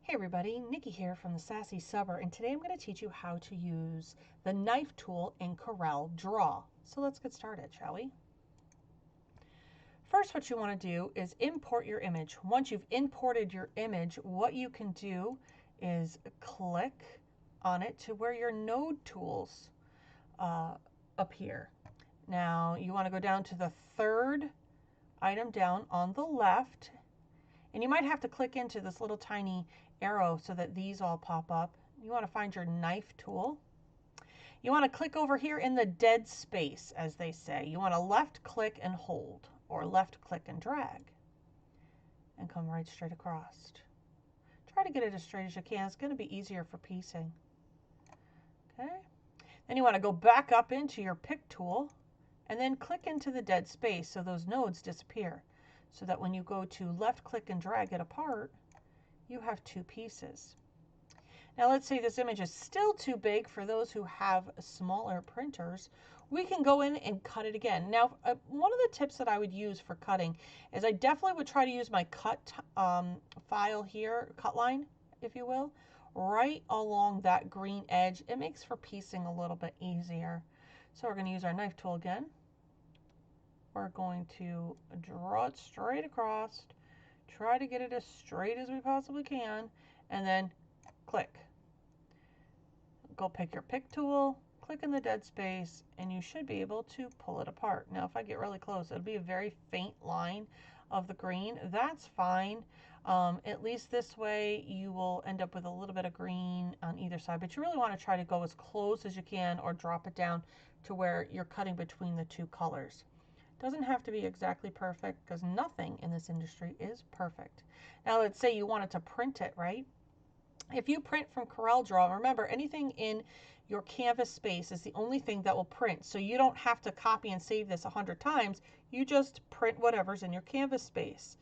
Hey everybody, Nikki here from the Sassy Subber, and today I'm going to teach you how to use the knife tool in Corel Draw. So let's get started, shall we? First, what you want to do is import your image. Once you've imported your image, what you can do is click on it to where your node tools appear. Now, you want to go down to the third item down on the left, and you might have to click into this little tiny arrow so that these all pop up. You want to find your knife tool. You want to click over here in the dead space, as they say. You want to left click and hold, or left click and drag, and come right straight across. Try to get it as straight as you can. It's going to be easier for piecing. Okay. Then you want to go back up into your pick tool and then click into the dead space so those nodes disappear, so that when you go to left click and drag it apart, you have two pieces. Now let's say this image is still too big for those who have smaller printers. We can go in and cut it again. Now, one of the tips that I would use for cutting is I definitely would try to use my cut file here, cut line, if you will, right along that green edge. It makes for piecing a little bit easier. So we're going to use our knife tool again. We're going to draw it straight across, try to get it as straight as we possibly can, and then click. Go pick your pick tool, click in the dead space, and you should be able to pull it apart. Now, if I get really close, it'll be a very faint line of the green. That's fine. At least this way you will end up with a little bit of green on either side, but you really want to try to go as close as you can or drop it down to where you're cutting between the two colors. Doesn't have to be exactly perfect because nothing in this industry is perfect. Now let's say you wanted to print it, right? If you print from Corel Draw, remember anything in your canvas space is the only thing that will print. So you don't have to copy and save this 100 times. You just print whatever's in your canvas space.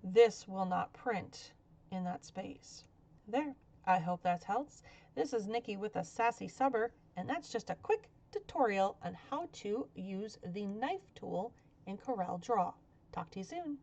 This will not print in that space. There. I hope that helps. This is Nikki with the Sassy Subber, and that's just a quick tutorial on how to use the knife tool in Corel Draw. Talk to you soon.